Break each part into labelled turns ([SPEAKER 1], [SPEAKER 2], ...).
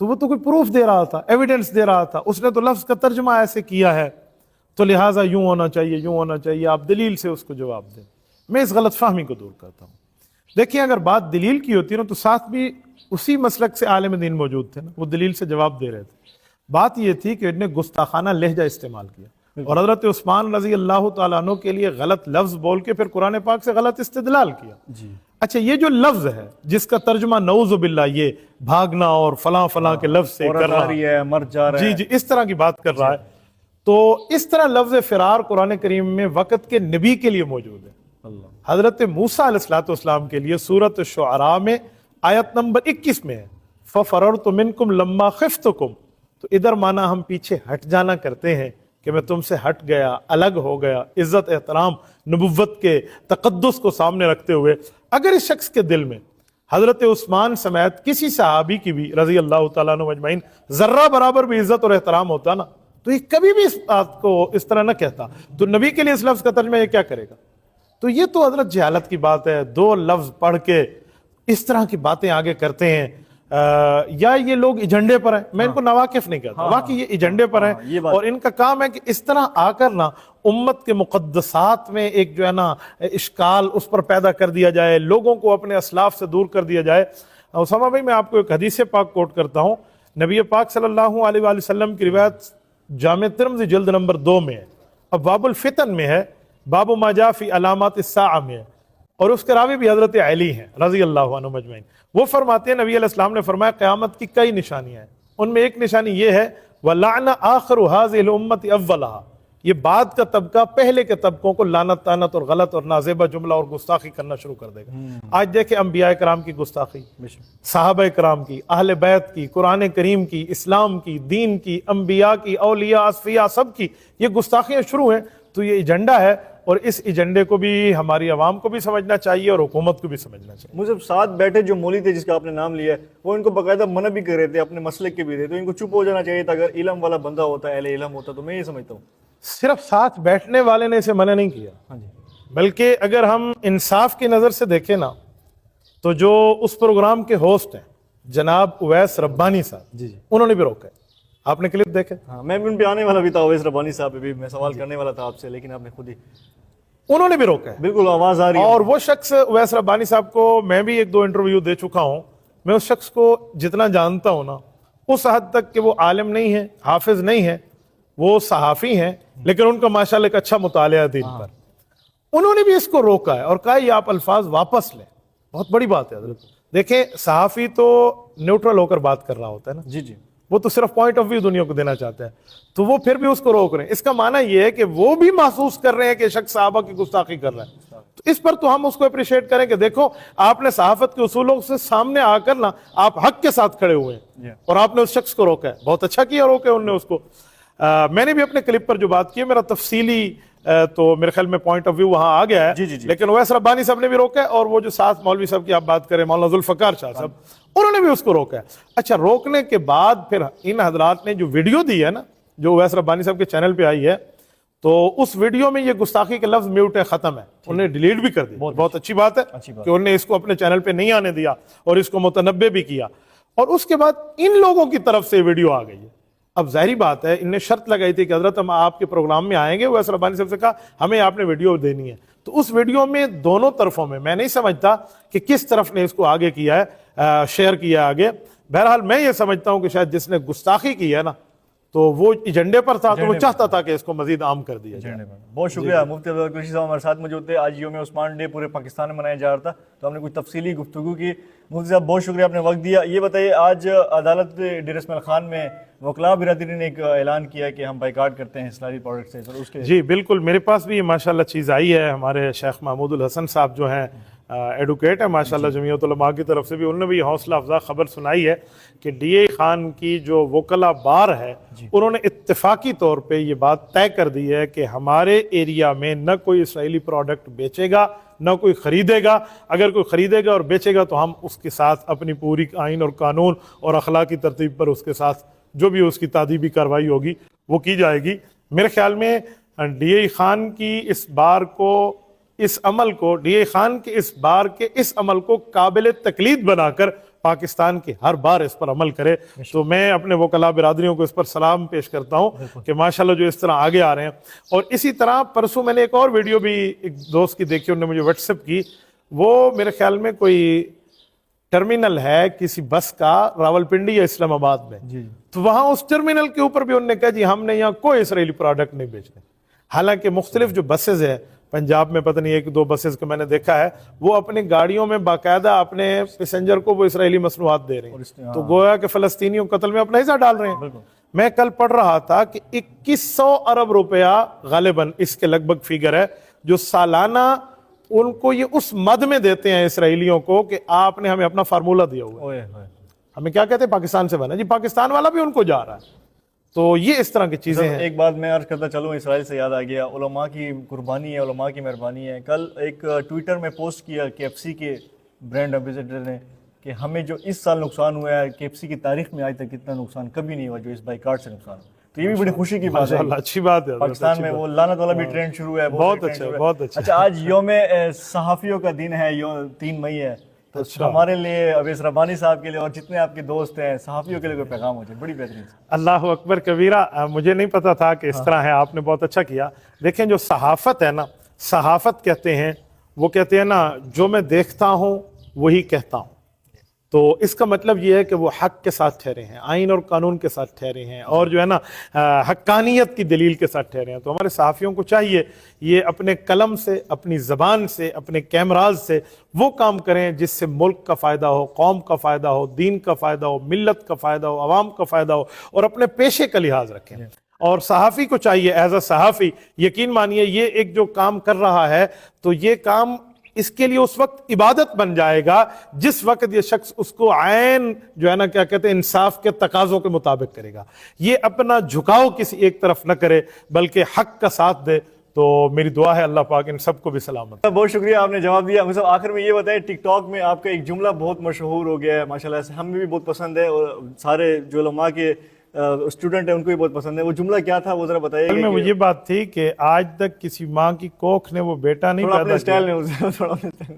[SPEAKER 1] تو وہ تو کوئی پروف دے رہا تھا, ایویڈنس دے رہا تھا, اس نے تو لفظ کا ترجمہ ایسے کیا ہے تو لہٰذا یوں ہونا چاہیے, یوں ہونا چاہیے, آپ دلیل سے اس کو جواب دیں. میں اس غلط فہمی کو دور کرتا ہوں. دیکھیں اگر بات دلیل کی ہوتی نا تو ساتھ بھی اسی مسلک سے عالم دین موجود تھے نا, وہ دلیل سے جواب دے رہے تھے. بات یہ تھی کہ انہوں نے گستاخانہ لہجہ استعمال کیا اور حضرت عثمان رضی اللہ تعالیٰ عنہ کے لیے غلط لفظ بول کے پھر قرآن پاک سے غلط استدلال کیا. اچھا یہ جو لفظ ہے جس کا ترجمہ نعوذ باللہ یہ بھاگنا اور فلاں فلاں کے لفظ سے کر رہا
[SPEAKER 2] ہے, مر جا رہا ہے,
[SPEAKER 1] جی اس طرح کی بات کر رہا ہے, تو اس طرح لفظ فرار قرآن کریم میں وقت کے نبی کے لیے موجود ہے. حضرت موسیٰ علیہ السلام کے لیے سورۃ الشعراء میں آیت نمبر 21 میں ہے فَفَرَرْتُ مِنْكُمْ لَمَّا خِفْتُكُمْ, تو ادھر مانا ہم پیچھے ہٹ جانا کرتے ہیں کہ میں تم سے ہٹ گیا, الگ ہو گیا, عزت احترام نبوت کے تقدس کو سامنے رکھتے ہوئے. اگر اس شخص کے دل میں حضرت عثمان سمیت کسی صحابی کی بھی رضی اللہ تعالیٰ عنہ اجمعین ذرہ برابر بھی عزت اور احترام ہوتا نا تو یہ کبھی بھی اس بات کو اس طرح نہ کہتا. تو نبی کے لیے اس لفظ کا ترجمہ یہ کیا کرے گا؟ تو یہ تو حضرت جہالت کی بات ہے. دو لفظ پڑھ کے اس طرح کی باتیں آگے کرتے ہیں, یا یہ لوگ ایجنڈے پر ہیں. میں ان کو ناواقف نہیں کہتا, واقعی یہ ایجنڈے پر ہیں اور ان کا کام ہے کہ اس طرح آ کر نا امت کے مقدسات میں ایک جو ہے نا اشکال اس پر پیدا کر دیا جائے, لوگوں کو اپنے اسلاف سے دور کر دیا جائے. اسامہ بھائی میں آپ کو ایک حدیث پاک کوٹ کرتا ہوں, نبی پاک صلی اللہ علیہ وآلہ وسلم کی روایت جامع ترمذی جلد نمبر 2 میں ہے, اب باب الفتن میں ہے, باب ما جاء فی علامات الساعہ میں ہے, اور اس کے راوی بھی حضرت علی ہیں رضی اللہ عنہ مجمعین. وہ فرماتے ہیں نبی علیہ السلام نے فرمایا قیامت کی کئی نشانیاں ہیں, ان میں ایک نشانی یہ ہے وَلَعْنَ آخِرُ هَذِهِ الْأُمَّةِ أَوَّلَهَا, یہ بعد کا طبقہ پہلے کے طبقوں کو لعنت طعنت اور غلط اور نازیبہ جملہ اور گستاخی کرنا شروع کر دے گا. آج دیکھیں انبیاء کرام کی گستاخی, صحابہ کرام کی, اہل بیت کی, قرآن کریم کی, اسلام کی, دین کی, انبیاء کی, اولیاء اصفیاء سب کی یہ گستاخیاں شروع ہیں. تو یہ ایجنڈا ہے اور اس ایجنڈے کو بھی ہماری عوام کو بھی سمجھنا چاہیے اور حکومت کو بھی سمجھنا چاہیے.
[SPEAKER 2] مجھے ساتھ بیٹھے جو مولوی تھے جس کا آپ نے نام لیا ہے وہ ان کو باقاعدہ منع بھی کر رہے تھے, اپنے مسلک کے بھی تھے, تو ان کو چپ ہو جانا چاہیے تھا. اگر علم والا بندہ ہوتا ہے, اہل علم ہوتا, تو میں یہ سمجھتا ہوں
[SPEAKER 1] صرف ساتھ بیٹھنے والے نے اسے منع نہیں کیا, بلکہ اگر ہم انصاف کی نظر سے دیکھیں نا تو جو اس پروگرام کے ہوسٹ ہیں جناب اویس ربانی صاحب, انہوں نے بھی روکا ہے. آپ نے کلپ دیکھے؟
[SPEAKER 2] ہاں, میں بھی ان پہ آنے والا بھی تھا, اویس ربانی صاحب پہ بھی میں سوال کرنے والا تھا آپ سے, لیکن آپ نے خود ہی,
[SPEAKER 1] انہوں نے بھی روکا ہے.
[SPEAKER 2] بالکل آواز آ رہی ہے.
[SPEAKER 1] اور وہ شخص اویس ربانی صاحب کو میں بھی 1-2 انٹرویو دے چکا ہوں, میں اس شخص کو جتنا جانتا ہوں نا اس حد تک کہ وہ عالم نہیں ہے, حافظ نہیں ہے, وہ صحافی ہیں, لیکن ان کا ماشاءاللہ ایک اچھا مطالعہ ہے دین پر. انہوں نے بھی اس کو روکا ہے اور کہا یہ آپ الفاظ واپس لیں. بہت بڑی بات ہے حضرت. دیکھیں صحافی تو نیوٹرل ہو کر بات کر رہا ہوتا ہے نا,
[SPEAKER 2] جی
[SPEAKER 1] وہ تو صرف پوائنٹ آف ویو دنیا کو دینا چاہتا ہے, تو وہ پھر بھی اس کو روک رہے ہیں. اس کا معنی یہ ہے کہ وہ بھی محسوس کر رہے ہیں کہ شخص صحابہ کی گستاخی کر رہا ہے. تو اس پر تو ہم اس کو اپریشیٹ کریں کہ دیکھو آپ نے صحافت کے اصولوں سے سامنے آ کر نا آپ حق کے ساتھ کھڑے ہوئے ہیں اور آپ نے اس شخص کو روکا ہے. بہت اچھا کیا روکا ہے انہوں نے اس کو. میں نے بھی اپنے کلپ پر جو بات کی ہے میرا تفصیلی تو میرے خیال میں پوائنٹ آف ویو وہاں آ گیا ہے, لیکن اویس ربانی صاحب نے بھی روکا ہے, اور وہ جو ساتھ مولوی صاحب کی آپ بات کریں مولانا ذوالفقار شاہ صاحب, انہوں نے بھی اس کو روکا ہے. اچھا, روکنے کے بعد پھر ان حضرات نے جو ویڈیو دی ہے نا جو اویس ربانی صاحب کے چینل پہ آئی ہے, تو اس ویڈیو میں یہ گستاخی کے لفظ میوٹ ہے, ختم ہے, انہوں نے ڈیلیٹ بھی کر دیا. بہت اچھی بات ہے کہ انہوں نے اس کو اپنے چینل پہ نہیں آنے دیا اور اس کو متنبع بھی کیا. اور اس کے بعد ان لوگوں کی طرف سے ویڈیو آ گئی ہے. اب ظاہری بات ہے ان نے شرط لگائی تھی کہ حضرت ہم آپ کے پروگرام میں آئیں گے, اویس ربانی صاحب سے کہا ہمیں آپ نے ویڈیو دینی ہے. تو اس ویڈیو میں دونوں طرفوں میں نہیں سمجھتا کہ کس طرف نے اس کو آگے کیا ہے, شیئر کیا آگے. بہرحال میں یہ سمجھتا ہوں کہ شاید جس نے گستاخی کی ہے نا تو وہ ایجنڈے پر تھا, تو وہ چاہتا تھا کہ اس کو مزید عام کر دیا جائے.
[SPEAKER 2] بہت شکریہ مفتی افضل قریشی صاحب ہمارے ساتھ موجود تھے. آج یوم عثمان ڈے پورے پاکستان میں منایا جا رہا تھا, تو ہم نے کچھ تفصیلی گفتگو کی. مفتی صاحب بہت شکریہ, آپ نے وقت دیا. یہ بتائیے آج عدالت ڈیر اسماعیل خان میں وکلاء برادری نے ایک اعلان کیا کہ ہم بائیکاٹ کرتے ہیں اسلامک پروڈکٹ سے, سر اس کے؟
[SPEAKER 1] جی بالکل, میرے پاس بھی یہ ماشاءاللہ چیز آئی ہے. ہمارے شیخ محمود الحسن صاحب جو ہیں ایڈوکیٹ ہے ماشاءاللہ جمعیت علماء کی طرف سے بھی, انہوں نے بھی حوصلہ افزا خبر سنائی ہے کہ ڈی اے خان کی جو وکلاء بار ہے انہوں نے اتفاقی طور پہ یہ بات طے کر دی ہے کہ ہمارے ایریا میں نہ کوئی اسرائیلی پروڈکٹ بیچے گا نہ کوئی خریدے گا. اگر کوئی خریدے گا اور بیچے گا تو ہم اس کے ساتھ اپنی پوری آئین اور قانون اور اخلاقی ترتیب پر اس کے ساتھ جو بھی اس کی تادیبی کارروائی ہوگی وہ کی جائے گی. میرے خیال میں ڈی اے خان کی اس بار کو اس عمل کو ڈی اے خان کے اس بار کے اس عمل کو قابل تقلید بنا کر پاکستان کی ہر بار اس پر عمل کرے. تو میں اپنے وکلاء برادریوں کو اس پر سلام پیش کرتا ہوں کہ ماشاءاللہ جو اس طرح آگے آ رہے ہیں. اور اسی طرح پرسوں میں نے ایک اور ویڈیو بھی ایک دوست کی دیکھی, انہوں نے مجھے واٹس ایپ کی. وہ میرے خیال میں کوئی ٹرمینل ہے کسی بس کا راولپنڈی یا اسلام آباد میں, تو وہاں اس ٹرمینل کے اوپر بھی انہوں نے کہا جی ہم نے یہاں کوئی اسرائیلی پروڈکٹ نہیں بیچنے. حالانکہ مختلف جو بسز ہیں پنجاب میں, پتہ نہیں ایک دو بسز کو میں نے دیکھا ہے, وہ اپنی گاڑیوں میں باقاعدہ اپنے پیسنجر کو وہ اسرائیلی مصنوعات دے رہے ہیں, تو گویا کہ فلسطینیوں قتل میں اپنا حصہ ڈال رہے ہیں. میں کل پڑھ رہا تھا کہ 2100 ارب روپیہ غالباً اس کے لگ بھگ فیگر ہے جو سالانہ ان کو یہ اس مد میں دیتے ہیں اسرائیلیوں کو کہ آپ نے ہمیں اپنا فارمولہ دیا ہوا ہے. ہمیں کیا کہتے ہیں پاکستان سے بنا, جی پاکستان والا بھی ان کو جا رہا ہے. تو یہ اس طرح کی چیزیں ہیں.
[SPEAKER 2] ایک بات میں عرض کرتا چلوں, اسرائیل سے یاد آ گیا, علماء کی قربانی ہے, علماء کی مہربانی ہے. کل ایک ٹویٹر میں پوسٹ کیا KFC کے برانڈ ایمبیسڈر نے کہ ہمیں جو اس سال نقصان ہوا ہے KFC کی تاریخ میں آج تک اتنا نقصان کبھی نہیں ہوا جو اس بائیکاٹ سے نقصان ہوا. تو یہ بھی بڑی خوشی کی بات ہے,
[SPEAKER 1] اچھی بات ہے.
[SPEAKER 2] پاکستان میں وہ لعنت والا بھی ٹرینڈ شروع ہوا ہے.
[SPEAKER 1] بہت اچھا, بہت اچھا.
[SPEAKER 2] اچھا, آج یوم صحافیوں کا دن ہے, 3 مئی ہے. تو ہمارے لیے اویس ربانی صاحب کے لیے اور جتنے آپ کے دوست ہیں صحافیوں کے لیے کوئی پیغام ہو جائے, بڑی بہترین.
[SPEAKER 1] اللہ اکبر کبیرہ, مجھے نہیں پتا تھا کہ اس طرح ہے, آپ نے بہت اچھا کیا. دیکھیں جو صحافت ہے نا, صحافت کہتے ہیں, وہ کہتے ہیں نا جو میں دیکھتا ہوں وہی کہتا ہوں. تو اس کا مطلب یہ ہے کہ وہ حق کے ساتھ ٹھہرے ہیں, آئین اور قانون کے ساتھ ٹھہرے ہیں, اور جو ہے نا حقانیت کی دلیل کے ساتھ ٹھہرے ہیں. تو ہمارے صحافیوں کو چاہیے یہ اپنے قلم سے, اپنی زبان سے, اپنے کیمراز سے وہ کام کریں جس سے ملک کا فائدہ ہو, قوم کا فائدہ ہو, دین کا فائدہ ہو, ملت کا فائدہ ہو, عوام کا فائدہ ہو, اور اپنے پیشے کا لحاظ رکھیں. اور صحافی کو چاہیے ایز اے صحافی, یقین مانیے یہ ایک جو کام کر رہا ہے تو یہ کام اس کے لیے اس وقت عبادت بن جائے گا جس وقت یہ شخص اس کو عین جو ہے نا کیا کہتے ہیں انصاف کے تقاضوں کے مطابق کرے گا. یہ اپنا جھکاؤ کسی ایک طرف نہ کرے بلکہ حق کا ساتھ دے. تو میری دعا ہے اللہ پاک ان سب کو بھی سلامت.
[SPEAKER 2] بہت شکریہ, آپ نے جواب دیا. مجھے آخر میں یہ بتائیں, ٹک ٹاک میں آپ کا ایک جملہ بہت مشہور ہو گیا ہے ماشاءاللہ سے, ہمیں بھی بہت پسند ہے اور سارے جو علماء کے اسٹوڈنٹ ہیں ان کو بھی بہت پسند ہے. وہ جملہ کیا تھا وہ ذرا بتائیے.
[SPEAKER 1] میں وہ یہ بات تھی کہ آج تک کسی ماں کی کوکھ نے وہ بیٹا نہیں پیدا کیا.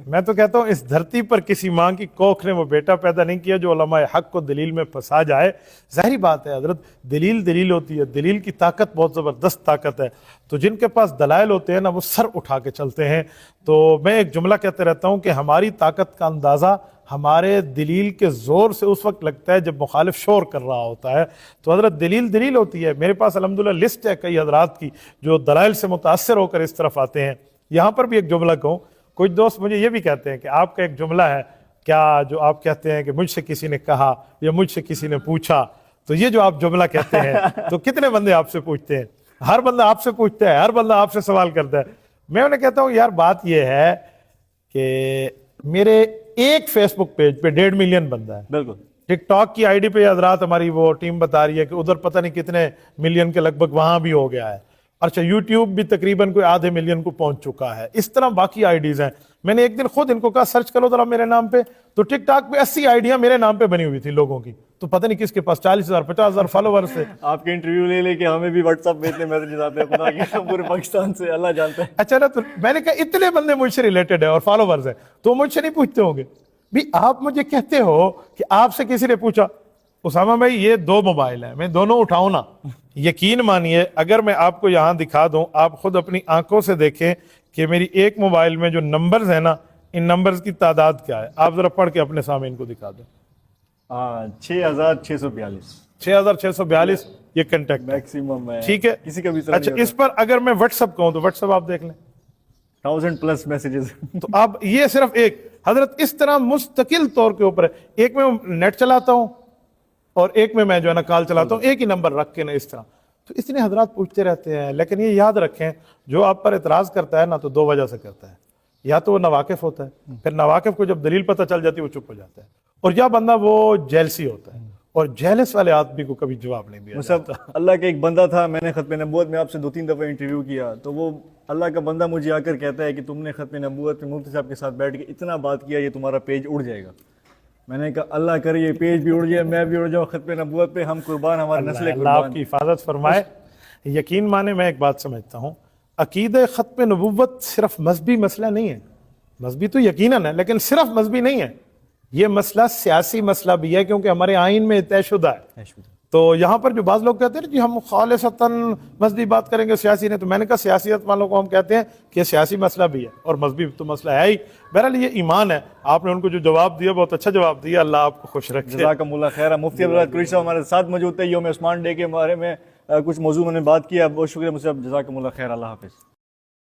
[SPEAKER 1] میں تو کہتا ہوں اس دھرتی پر کسی ماں کی کوکھ نے وہ بیٹا پیدا نہیں کیا جو علماء حق کو دلیل میں پھنسا جائے. ظاہری بات ہے حضرت, دلیل ہوتی ہے, دلیل کی طاقت بہت زبردست طاقت ہے. تو جن کے پاس دلائل ہوتے ہیں نا وہ سر اٹھا کے چلتے ہیں. تو میں ایک جملہ کہتے رہتا ہوں کہ ہماری طاقت کا اندازہ ہمارے دلیل کے زور سے اس وقت لگتا ہے جب مخالف شور کر رہا ہوتا ہے. تو حضرت دلیل ہوتی ہے. میرے پاس الحمدللہ لسٹ ہے کئی حضرات کی جو دلائل سے متاثر ہو کر اس طرف آتے ہیں. یہاں پر بھی ایک جملہ کہوں, کچھ دوست مجھے یہ بھی کہتے ہیں کہ آپ کا ایک جملہ ہے کیا جو آپ کہتے ہیں کہ مجھ سے کسی نے کہا یا مجھ سے کسی نے پوچھا. تو یہ جو آپ جملہ کہتے ہیں تو کتنے بندے آپ سے پوچھتے ہیں؟ ہر بندہ آپ سے پوچھتا ہے, ہر بندہ آپ سے سوال کرتا ہے. میں انہیں کہتا ہوں یار بات یہ ہے کہ میرے ایک فیس بک پیج پہ 1.5 ملین بندہ ہے.
[SPEAKER 2] بالکل.
[SPEAKER 1] ٹک ٹاک کی آئی ڈی پہ حضرات ہماری وہ ٹیم بتا رہی ہے کہ ادھر پتہ نہیں کتنے ملین کے لگ بھگ وہاں بھی ہو گیا ہے. اچھا, یوٹیوب بھی تقریباً کوئی آدھے ملین کو پہنچ چکا ہے. اس طرح باقی آئی ڈیز ہیں. میں نے ایک دن خود ان کو کہا سرچ کرو ذرا میرے نام پہ, تو ٹک ٹاک پہ 80 آئیڈیاں میرے نام پہ بنی ہوئی تھی لوگوں کی. تو پتہ نہیں کس کے پاس 40,000 50,000 فالوورز تھے.
[SPEAKER 2] آپ کے انٹرویو لے لے کے ہمیں بھی واٹس ایپ پہ اتنے میسیجز آتے ہیں خدا کے پورے پاکستان سے, اللہ جانتا ہے.
[SPEAKER 1] اچھا نا, تو میں نے کہا اتنے بندے مجھ سے ریلیٹڈ ہیں اور فالوورز ہیں تو مجھ سے نہیں پوچھتے ہوں گے بھی. آپ مجھے کہتے ہو کہ آپ سے کسی نے پوچھا, اسامہ بھائی یہ 2 موبائل ہیں, میں دونوں اٹھاؤں نا. یقین مانیے اگر میں آپ کو یہاں دکھا دوں, آپ خود اپنی آنکھوں سے دیکھیں کہ میری ایک موبائل میں جو نمبرز ہیں نا, ان نمبرز کی تعداد کیا ہے. آپ ذرا پڑھ کے اپنے سامنے ان کو دکھا دیں.
[SPEAKER 2] 6,642
[SPEAKER 1] 6,642 یہ کنٹیکٹ
[SPEAKER 2] میکسیمم ہے.
[SPEAKER 1] ٹھیک ہے,
[SPEAKER 2] کسی کا بھی.
[SPEAKER 1] اچھا, اس پر اگر میں واٹس ایپ کہوں تو واٹس ایپ آپ دیکھ لیں
[SPEAKER 2] 1000+ میسیجز.
[SPEAKER 1] تو اب یہ صرف ایک حضرت اس طرح مستقل طور کے اوپر ہے. ایک میں نیٹ چلاتا ہوں اور ایک میں جو ہے نا کال چلاتا ہوں, ایک ہی نمبر رکھ کے نا اس طرح. تو اتنے حضرات پوچھتے رہتے ہیں. لیکن یہ یاد رکھیں جو آپ پر اعتراض کرتا ہے نا تو 2 وجہ سے کرتا ہے. یا تو وہ ناواقف ہوتا ہے, پھر ناواقف کو جب دلیل پتہ چل جاتی ہے وہ چپ ہو جاتا ہے, اور یا بندہ وہ جیلسی ہوتا ہے. اور جیلس والے آدمی کو کبھی جواب نہیں دیا جاتا.
[SPEAKER 2] اللہ کا ایک بندہ تھا, میں نے ختم نبوت میں آپ سے 2-3 دفعہ انٹرویو کیا, تو وہ اللہ کا بندہ مجھے آ کر کہتا ہے کہ تم نے ختم نبوت میں مفتی صاحب کے ساتھ بیٹھ کے اتنا بات کیا یہ تمہارا پیج اڑ جائے گا. میں نے کہا اللہ کرے یہ پیج بھی اڑ جائے, میں بھی اڑ جاؤں, ختم نبوت پہ ہم قربان, ہماری نسل
[SPEAKER 1] اللہ آپ کی حفاظت فرمائے. یقین مانے میں ایک بات سمجھتا ہوں, عقیدہ ختم نبوت صرف مذہبی مسئلہ نہیں ہے. مذہبی تو یقیناً ہے لیکن صرف مذہبی نہیں ہے. یہ مسئلہ سیاسی مسئلہ بھی ہے کیونکہ ہمارے آئین میں طے شدہ ہے. تو یہاں پر جو بعض لوگ کہتے ہیں جی ہم خالصتاً مذہبی بات کریں گے سیاسی نہیں، تو میں نے کہا سیاسیت والوں کو ہم کہتے ہیں کہ یہ سیاسی مسئلہ بھی ہے اور مذہبی تو مسئلہ ہے ہی. بہرحال یہ ایمان ہے. آپ نے ان کو جو جواب دیا بہت اچھا جواب دیا، اللہ آپ کو خوش رکھے.
[SPEAKER 2] جزاکم اللہ خیر. مفتی عبدالوہاب قریشی صاحب ہمارے ساتھ موجود تھے. یوم عثمان ڈے کے بارے میں کچھ موضوع میں نے بات کیا. بہت شکریہ مجھ سے. جزاکم اللہ خیر. اللہ حافظ.